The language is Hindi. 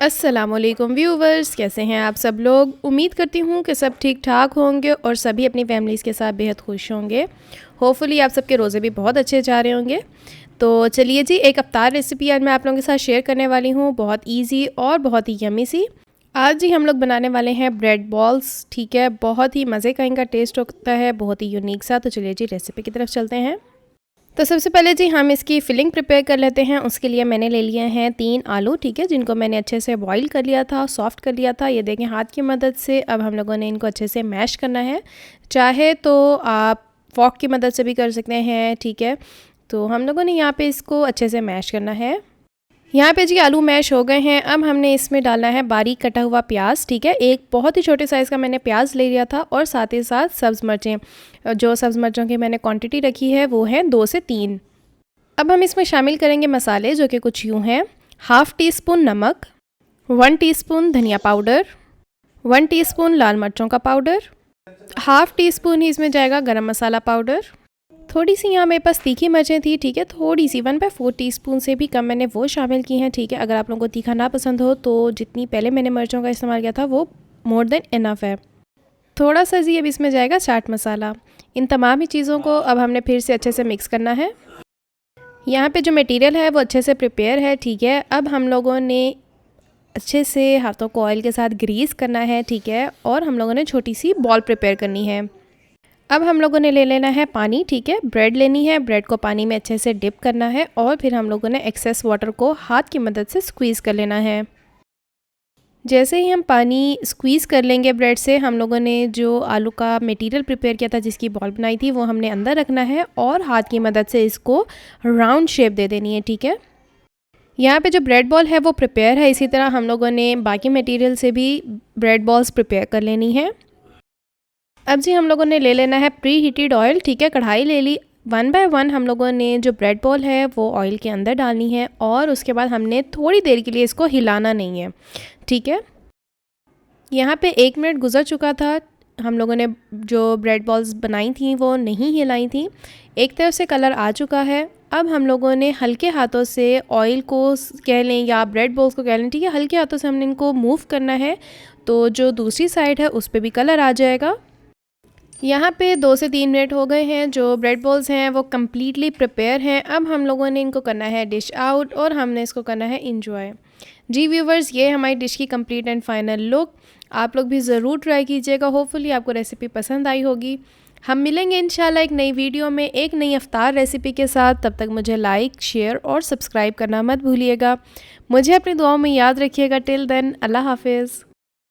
अस्सलामुअलैकुम व्यूवर्स, कैसे हैं आप सब लोग। उम्मीद करती हूँ कि सब ठीक ठाक होंगे और सभी अपनी फैमिलीज़ के साथ बेहद खुश होंगे। होपफुली आप सबके रोज़े भी बहुत अच्छे जा रहे होंगे। तो चलिए जी, एक अफ्तार रेसिपी आज मैं आप लोगों के साथ शेयर करने वाली हूँ, बहुत ईजी और बहुत ही यम्मी सी। आज जी हम लोग बनाने वाले हैं ब्रेड बॉल्स। ठीक है, बहुत ही मज़े का इनका टेस्ट होता है, बहुत ही यूनिक सा। तो चलिए जी रेसिपी की तरफ चलते हैं। तो सबसे पहले जी हम इसकी फिलिंग प्रिपेयर कर लेते हैं। उसके लिए मैंने ले लिए हैं 3 आलू, ठीक है, जिनको मैंने अच्छे से बॉईल कर लिया था, सॉफ्ट कर लिया था। ये देखें हाथ की मदद से। अब हम लोगों ने इनको अच्छे से मैश करना है। चाहे तो आप फॉर्क की मदद से भी कर सकते हैं, ठीक है। तो हम लोगों ने यहाँ पे इसको अच्छे से मैश करना है। यहाँ पे जी आलू मैश हो गए हैं। अब हमने इसमें डालना है बारीक कटा हुआ प्याज, ठीक है। एक बहुत ही छोटे साइज़ का मैंने प्याज ले लिया था और साथ ही साथ सब्ज़ मिर्चें। जो सब्ज़ मिर्चों की मैंने क्वांटिटी रखी है वो है 2 से 3। अब हम इसमें शामिल करेंगे मसाले, जो कि कुछ यूँ हैं। हाफ़ टी स्पून नमक, 1 टीस्पून धनिया पाउडर, 1 टीस्पून लाल मिर्चों का पाउडर, हाफ़ टी स्पून ही इसमें जाएगा गरम मसाला पाउडर। थोड़ी सी यहाँ मेरे पास तीखी मिर्चें थी, ठीक है, थोड़ी सी 1/4 टीस्पून से भी कम मैंने वो शामिल की हैं, ठीक है। अगर आप लोगों को तीखा ना पसंद हो तो जितनी पहले मैंने मिर्चों का इस्तेमाल किया था वो मोर देन इनफ है। थोड़ा सा जी अब इसमें जाएगा चाट मसाला। इन तमाम ही चीज़ों को अब हमने फिर से अच्छे से मिक्स करना है। यहाँ पे जो मटेरियल है वो अच्छे से प्रिपेयर है, ठीक है। अब हम लोगों ने अच्छे से हाथों को ऑयल के साथ ग्रीस करना है, ठीक है, और हम लोगों ने छोटी सी बॉल प्रिपेयर करनी है। अब हम लोगों ने ले लेना है पानी, ठीक है। ब्रेड लेनी है, ब्रेड को पानी में अच्छे से डिप करना है और फिर हम लोगों ने एक्सेस वाटर को हाथ की मदद से स्क्वीज़ कर लेना है। जैसे ही हम पानी स्क्वीज़ कर लेंगे ब्रेड से, हम लोगों ने जो आलू का मटेरियल प्रिपेयर किया था, जिसकी बॉल बनाई थी, वो हमने अंदर रखना है और हाथ की मदद से इसको राउंड शेप दे देनी है, ठीक है। यहाँ पे जो ब्रेड बॉल है वो प्रिपेयर है। इसी तरह हम लोगों ने बाकी मटेरियल से भी ब्रेड बॉल्स प्रिपेयर कर लेनी है। अब जी हम लोगों ने ले लेना है प्री हीटेड ऑयल, ठीक है। कढ़ाई ले ली। 1 बाय 1 हम लोगों ने जो ब्रेड बॉल है वो ऑयल के अंदर डालनी है और उसके बाद हमने थोड़ी देर के लिए इसको हिलाना नहीं है, ठीक है। यहाँ पे 1 मिनट गुजर चुका था। हम लोगों ने जो ब्रेड बॉल्स बनाई थी वो नहीं हिलाई थी। एक तरफ से कलर आ चुका है। अब हम लोगों ने हल्के हाथों से ऑयल को कह लें या ब्रेड बॉल्स को कह लें, ठीक है, हल्के हाथों से हमने इनको मूव करना है, तो जो दूसरी साइड है उस पर भी कलर आ जाएगा। यहाँ पे 2 से 3 मिनट हो गए हैं। जो ब्रेड बॉल्स हैं वो कम्प्लीटली प्रिपेयर हैं। अब हम लोगों ने इनको करना है डिश आउट और हमने इसको करना है इंजॉय। जी व्यूवर्स, ये हमारी डिश की कंप्लीट एंड फाइनल लुक। आप लोग भी ज़रूर ट्राई कीजिएगा। होपफुली आपको रेसिपी पसंद आई होगी। हम मिलेंगे इंशाल्लाह एक नई वीडियो में एक नई अफ्तार रेसिपी के साथ। तब तक मुझे लाइक, शेयर और सब्सक्राइब करना मत भूलिएगा। मुझे अपनी दुआओं में याद रखिएगा। टिल देन, अल्लाह हाफिज़।